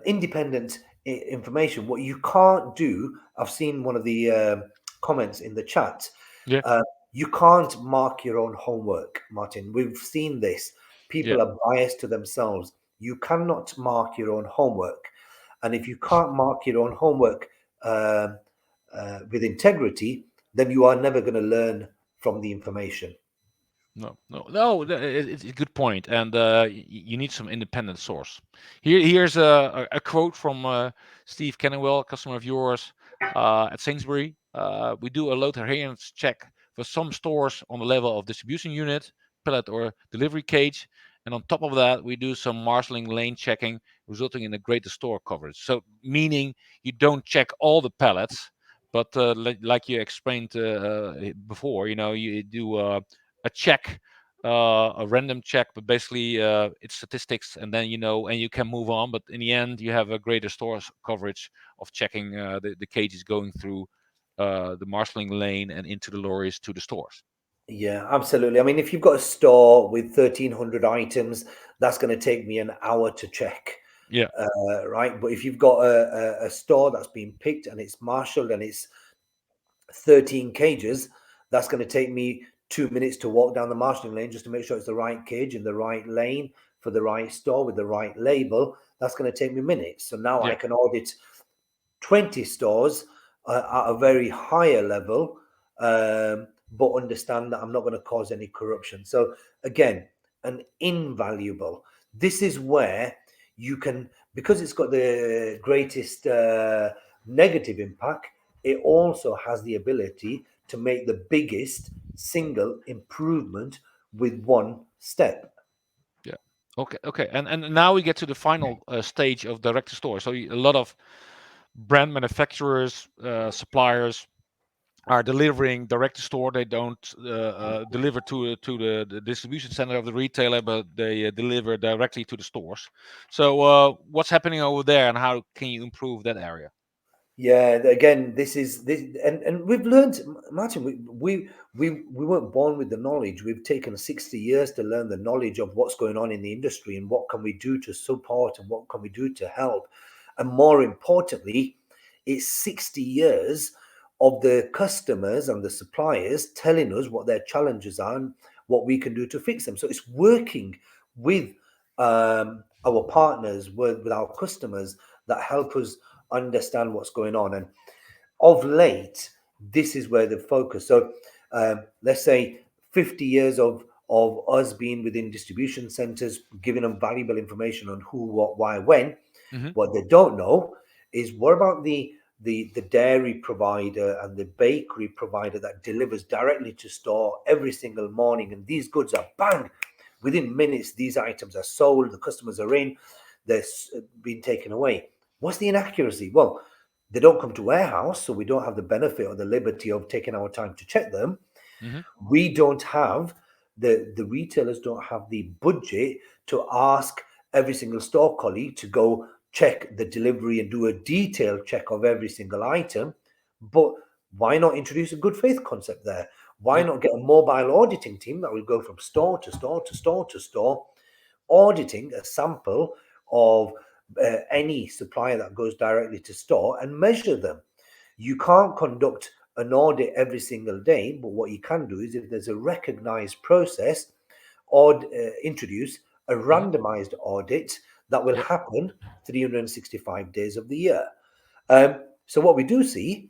independent information. What you can't do, I've seen one of the comments in the chat. Yeah. You can't mark your own homework, Martin. We've seen this. Yeah. People are biased to themselves. You cannot mark your own homework. And if you can't mark your own homework with integrity, then you are never going to learn from the information. No. It's a good point, and you need some independent source. Here's a quote from Steve Kennewell, customer of yours at Sainsbury. We do a load adherence check for some stores on the level of distribution unit, pallet, or delivery cage, and on top of that, we do some marshalling lane checking, resulting in a greater store coverage. So, meaning you don't check all the pallets, but like you explained before, you do. A check, a random check, but basically it's statistics, and then and you can move on. But in the end, you have a greater stores coverage of checking the cages going through the marshalling lane and into the lorries to the stores. Yeah, absolutely. I mean, if you've got a store with 1,300 items, that's going to take me an hour to check. Yeah. Right. But if you've got a store that's been picked and it's marshaled and it's 13 cages, that's going to take me 2 minutes to walk down the marshalling lane just to make sure it's the right cage in the right lane for the right store with the right label. That's going to take me minutes. So now I Yeah. can audit 20 stores at a very higher level, but understand that I'm not going to cause any corruption. So again, an invaluable. This is where you can, because it's got the greatest negative impact, it also has the ability to make the biggest single improvement with one step. Yeah. Okay. And now we get to the final stage of direct to store. So a lot of brand manufacturers, suppliers are delivering direct to store. They don't deliver to the distribution center of the retailer, but they deliver directly to the stores. So what's happening over there, and how can you improve that area? Yeah, again, this is this, and we've learned, Martin. We weren't born with the knowledge. We've taken 60 years to learn the knowledge of what's going on in the industry and what can we do to support and what can we do to help, and more importantly, it's 60 years of the customers and the suppliers telling us what their challenges are and what we can do to fix them. So it's working with our partners, with our customers that help us understand what's going on. And of late, this is where the focus. So let's say 50 years of us being within distribution centers, giving them valuable information on who, what, why, when. Hmm. What they don't know is what about the dairy provider and the bakery provider that delivers directly to store every single morning, and these goods are bang within minutes. These items are sold, the customers are in, they're being taken away. What's the inaccuracy? Well, they don't come to warehouse, so we don't have the benefit or the liberty of taking our time to check them. Hmm. We don't have the retailers don't have the budget to ask every single store colleague to go check the delivery and do a detailed check of every single item. But why not introduce a good faith concept there? Why Yeah. not get a mobile auditing team that will go from store to store to store to store, auditing a sample of any supplier that goes directly to store and measure them? You can't conduct an audit every single day, but what you can do is if there's a recognized process, or introduce a Hmm. randomized audit that will Yep. happen 365 days of the year. So what we do see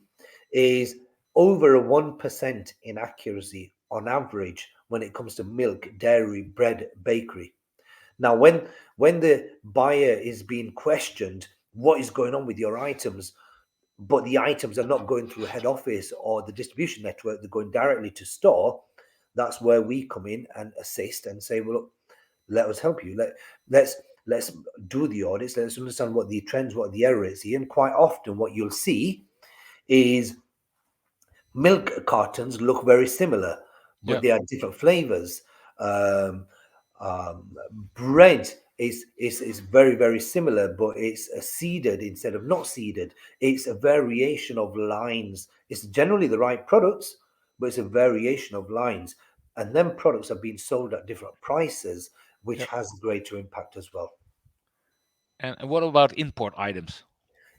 is over a 1% inaccuracy on average when it comes to milk, dairy, bread, bakery. Now, when the buyer is being questioned, what is going on with your items, but the items are not going through head office or the distribution network, they're going directly to store, that's where we come in and assist and say, well, look, let us help you. Let's do the audits. Let's understand what the trends, what the error is here. And quite often, what you'll see is milk cartons look very similar, but Yeah. they are different flavors. Um, um, Bread is very similar, but it's seeded instead of not seeded. It's a variation of lines. It's generally the right products, but it's a variation of lines, and then products are being sold at different prices, which Yeah. has greater impact as well. And what about import items?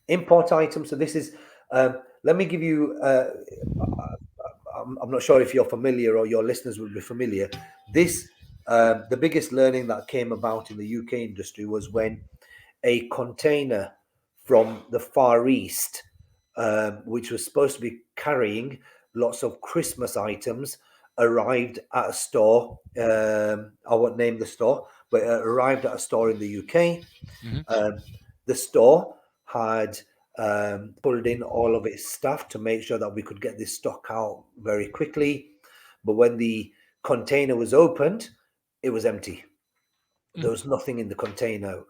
Import items. So this is. Let me give you. I'm not sure if you're familiar or your listeners will be familiar. This, the biggest learning that came about in the UK industry was when a container from the Far East, which was supposed to be carrying lots of Christmas items, arrived at a store. I won't name the store, but it arrived at a store in the UK. Hmm. Um, the store had pulled in all of its staff to make sure that we could get this stock out very quickly. But when the container was opened, it was empty. There was nothing in the container.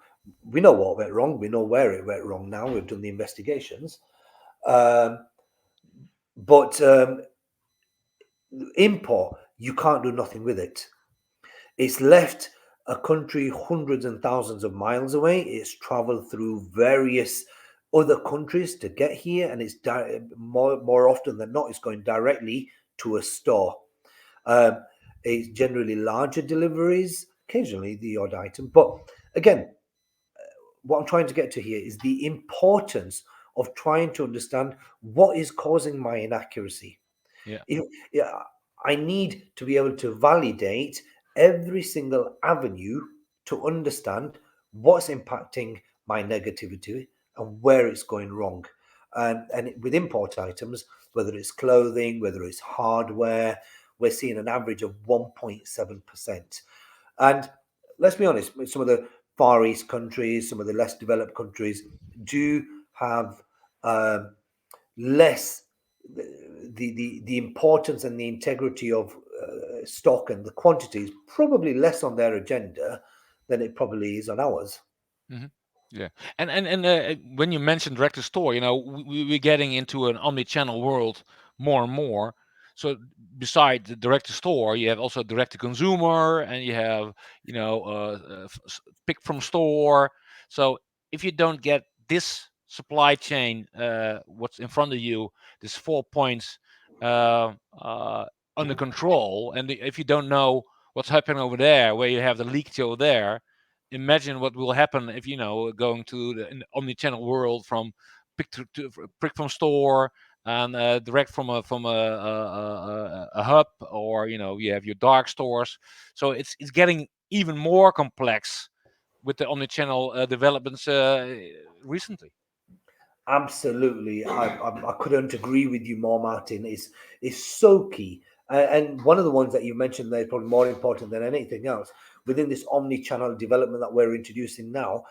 We know what went wrong. We know where it went wrong now. We've done the investigations. Um, but import, you can't do nothing with it. It's left a country hundreds and thousands of miles away. It's traveled through various other countries to get here, and it's more often than not, it's going directly to a store. Um, it's generally larger deliveries, occasionally the odd item, but again, what I'm trying to get to here is the importance of trying to understand what is causing my inaccuracy. Yeah. If, yeah, I need to be able to validate every single avenue to understand what's impacting my negativity and where it's going wrong. And with import items, whether it's clothing, whether it's hardware, we're seeing an average of 1.7%. And let's be honest, some of the Far East countries, some of the less developed countries do have um, less the importance and the integrity of stock and the quantities probably less on their agenda than it probably is on ours. Hmm. Yeah. And when you mentioned direct to store, we're getting into an omni-channel world more and more. So beside the direct to store, you have also direct to consumer, and you have pick from store. So if you don't get this supply chain, what's in front of you, this 4 points uh, uh, under control, and if you don't know what's happening over there, where you have the leak over there, imagine what will happen if going to the omni-channel world from pick from store and direct from a hub, or you have your dark stores. So it's getting even more complex with the omni-channel developments recently. Absolutely, I couldn't agree with you more, Martin. Is so key, and one of the ones that you mentioned there is probably more important than anything else within this omni-channel development that we're introducing now.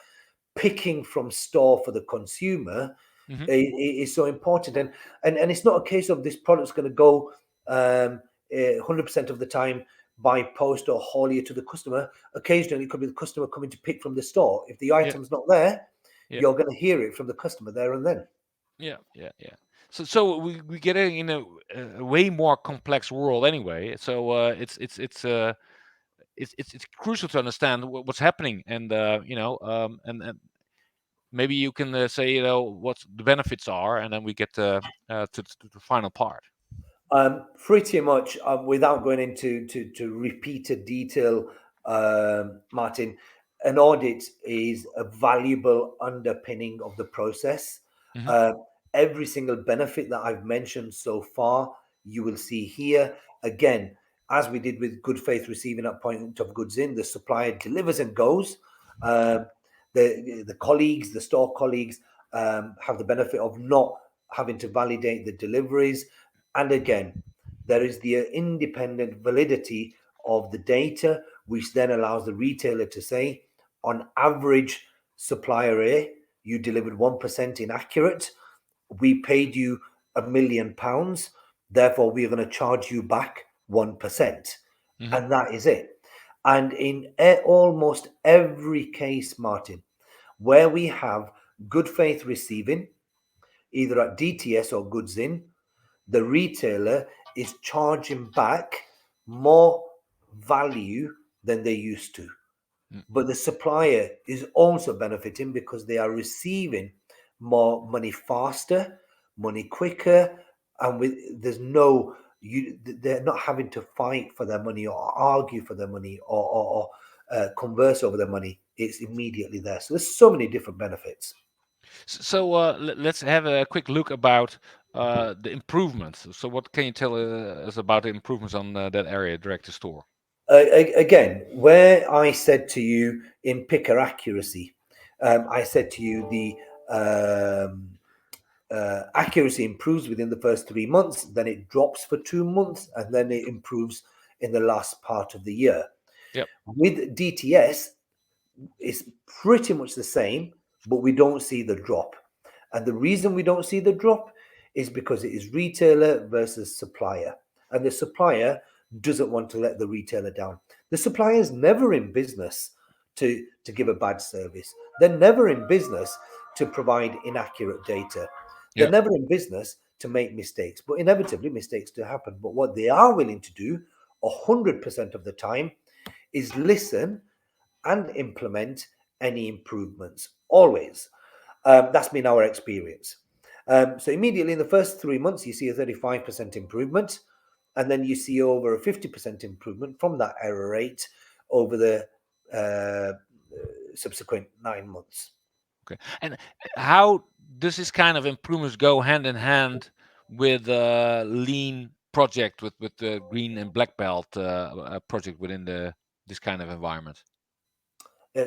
Picking from store for the consumer Hmm. is so important, and it's not a case of this product's going to go 100% of the time by post or haulier to the customer. Occasionally, it could be the customer coming to pick from the store. If the Yeah, item's not there, yeah, you're going to hear it from the customer there and then. yeah, yeah, yeah. So we getting in a way more complex world anyway. So it's crucial to understand what's happening, and and maybe you can say what the benefits are, and then we get to the final part. Pretty much, without going into to repeated detail, Martin, an audit is a valuable underpinning of the process. Hmm. Uh, every single benefit that I've mentioned so far, you will see here. Again, as we did with good faith receiving at point of goods in, the supplier delivers and goes. Um, the colleagues, the store colleagues, have the benefit of not having to validate the deliveries. And again, there is the independent validity of the data, which then allows the retailer to say, on average, supplier A, you delivered 1% inaccurate. We paid you £1 million. Therefore, we are going to charge you back 1%. Hmm. And that is it. And in almost every case, Martin, where we have good faith receiving, either at DTS or goods in, the retailer is charging back more value than they used to. But the supplier is also benefiting because they are receiving more money faster, money quicker, and there's no they're not having to fight for their money or argue for their money or converse over their money. It's immediately there. So there's so many different benefits. So let's have a quick look about the improvements. So what can you tell us about the improvements on that area, direct to store? Again, where I said to you in picker accuracy, I said to you the accuracy improves within the first 3 months, then it drops for 2 months, and then it improves in the last part of the year. Yep. With DTS, it's pretty much the same, but we don't see the drop. And the reason we don't see the drop is because it is retailer versus supplier. And the supplier doesn't want to let the retailer down. The supplier is never in business to give a bad service. They're never in business to provide inaccurate data. They're Yeah. never in business to make mistakes, but inevitably mistakes do happen. But what they are willing to do 100% of the time is listen and implement any improvements always. That's been our experience. So immediately in the first 3 months, you see a 35% improvement, and then you see over a 50% improvement from that error rate over the subsequent 9 months. Okay. And how does this kind of improvements go hand in hand with lean project, with the green and black belt project within the this kind of environment?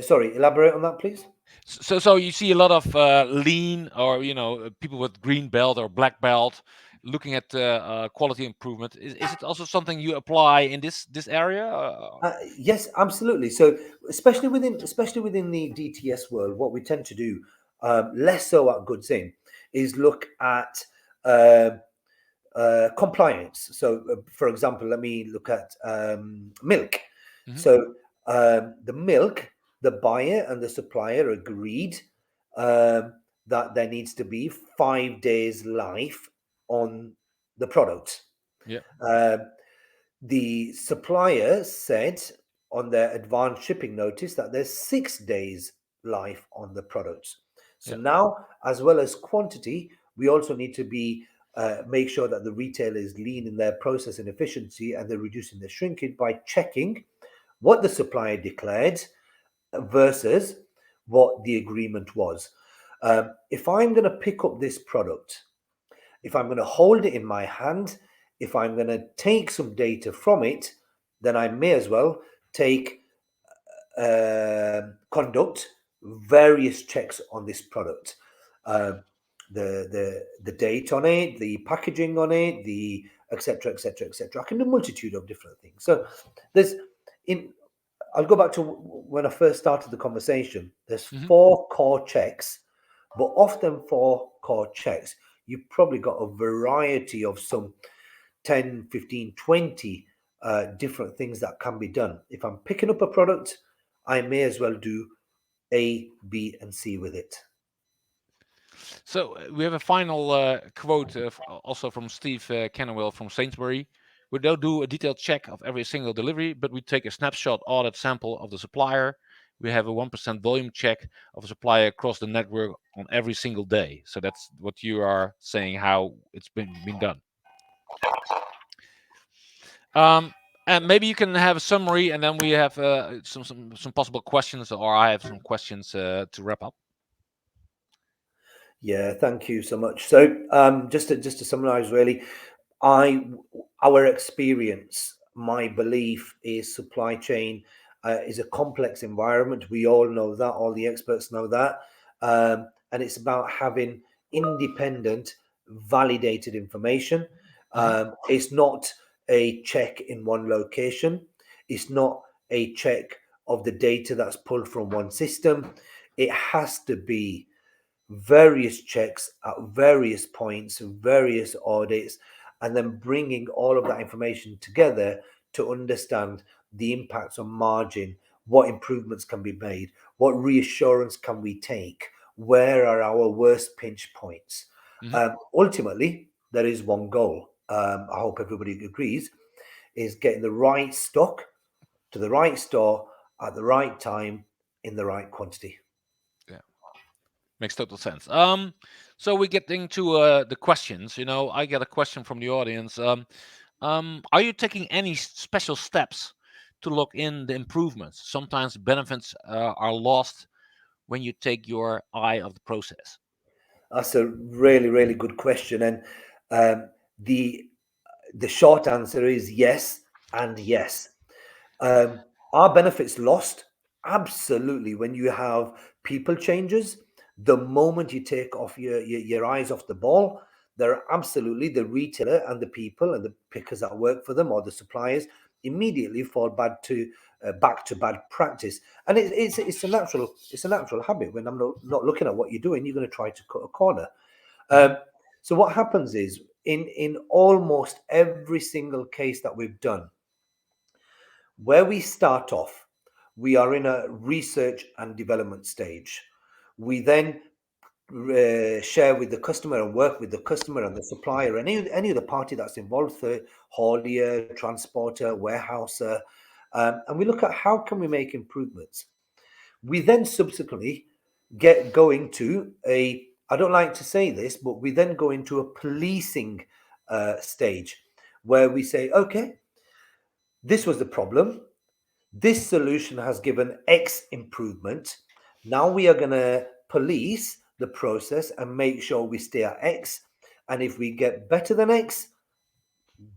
Sorry, elaborate on that, please. So you see a lot of lean, or people with green belt or black belt looking at quality improvement. Is it also something you apply in this area? Yes, absolutely. So, especially within the DTS world, what we tend to do, less so at Goods In, is look at uh, compliance. So, for example, let me look at milk. Hmm. So, the milk, the buyer and the supplier agreed um, that there needs to be 5 days life on the product. Yeah. Um, the supplier said on their advanced shipping notice that there's 6 days life on the products. So now, as well as quantity, we also need to be make sure that the retailer is lean in their process and efficiency, and they're reducing their shrinkage by checking what the supplier declared versus what the agreement was. If I'm going to pick up this product, if I'm going to hold it in my hand, if I'm going to take some data from it, then I may as well take conduct various checks on this product. The date on it, the packaging on it, the etc etc etc. I can do a multitude of different things. So there's in I'll go back to when I first started the conversation. There's Mm-hmm. 4 core checks, but often 4 core checks, you've probably got a variety of some 10, 15, 20 different things that can be done. If I'm picking up a product, I may as well do A, B, and C with it. So we have a final quote also from Steve Kennewell from Sainsbury. We don't do a detailed check of every single delivery, but we take a snapshot audit sample of the supplier. We have a 1% volume check of a supplier across the network on every single day. So that's what you are saying, how it's been done. And maybe you can have a summary, and then we have some possible questions, or I have some questions to wrap up. Yeah, thank you so much. So just to summarize, really, our experience, my belief is supply chain is a complex environment. We all know that. All the experts know that, and it's about having independent, validated information. It's not a check in one location. It's not a check of the data that's pulled from one system. It has to be various checks at various points, various audits, and then bringing all of that information together to understand the impacts on margin, what improvements can be made, what reassurance can we take, where are our worst pinch points. Ultimately, there is one goal. I hope everybody agrees, is getting the right stock to the right store at the right time in the right quantity. Yeah, makes total sense. So we get into the questions. I get a question from the audience. Are you taking any special steps to lock in the improvements? Sometimes benefits are lost when you take your eye off the process. That's a really, really good question, and um, the the short answer is yes and yes. Are benefits lost? Absolutely. When you have people changes, the moment you take off your eyes off the ball, they're absolutely the retailer and the people and the pickers that work for them or the suppliers immediately fall back to bad practice. And it's a natural habit. When I'm not looking at what you're doing, you're going to try to cut a corner. Hmm. So what happens is in almost every single case that we've done, where we start off, we are in a research and development stage. We then share with the customer and work with the customer and the supplier, any other party that's involved, the haulier, transporter, warehouser, and we look at how can we make improvements. We then subsequently get going to a, I don't like to say this, but we then go into a policing stage where we say, okay, this was the problem. This solution has given X improvement. Now we are going to police the process and make sure we stay at X. And if we get better than X,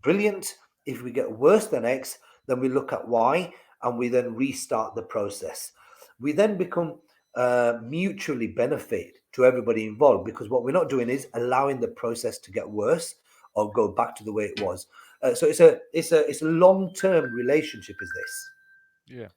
brilliant. If we get worse than X, then we look at Y and we then restart the process. We then become mutually benefit to everybody involved, because what we're not doing is allowing the process to get worse or go back to the way it was. So it's a long-term relationship. Is this? Yeah.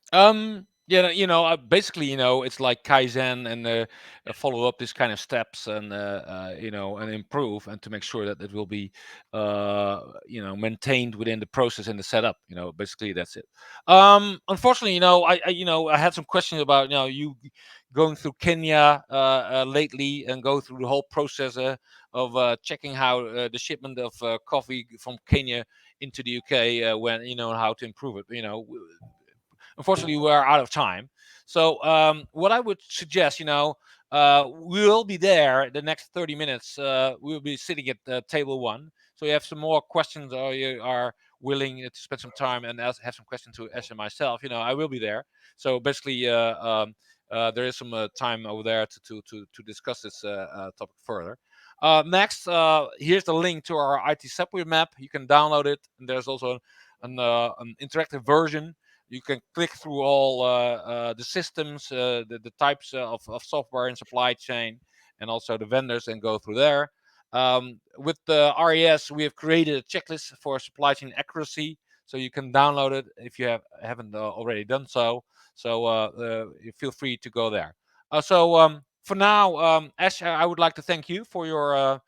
Yeah. Basically, it's like Kaizen and follow up this kind of steps and and improve and to make sure that it will be maintained within the process and the setup. Basically that's it. Unfortunately, I had some questions about you going through Kenya lately and go through the whole process of checking how the shipment of coffee from Kenya into the UK when how to improve it. Unfortunately, we are out of time. So what I would suggest, we'll be there the next 30 minutes. We'll be sitting at table 1. So you have some more questions, or you are willing to spend some time and have some questions to ask myself, I will be there. So basically, there is some time over there to discuss this topic further. Next, here's the link to our IT subway map. You can download it, and there's also an interactive version. You can click through all the systems, the types of software and supply chain, and also the vendors, and go through there. With the RES, we have created a checklist for supply chain accuracy, so you can download it if you haven't already done so. So you feel free to go there. For now, Ash, I would like to thank you for your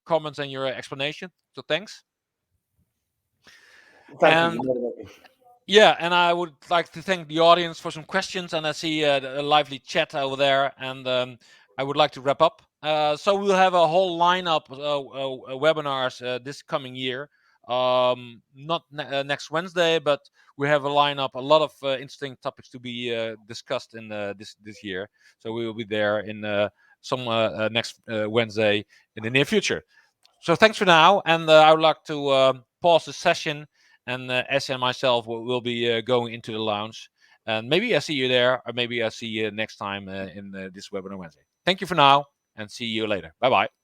comments and your explanation. So thanks. Thank you. Yeah, and I would like to thank the audience for some questions, and I see a lively chat over there, and I would like to wrap up. So we'll have a whole lineup of webinars this coming year. Not next Wednesday, but we have a lineup, a lot of interesting topics to be discussed in this year. So we will be there in some next Wednesday in the near future. So thanks for now, and I would like to pause the session, and Ash and myself will be going into the lounge. And maybe I see you there, or maybe I see you next time in this webinar Wednesday. Thank you for now, and see you later. Bye-bye.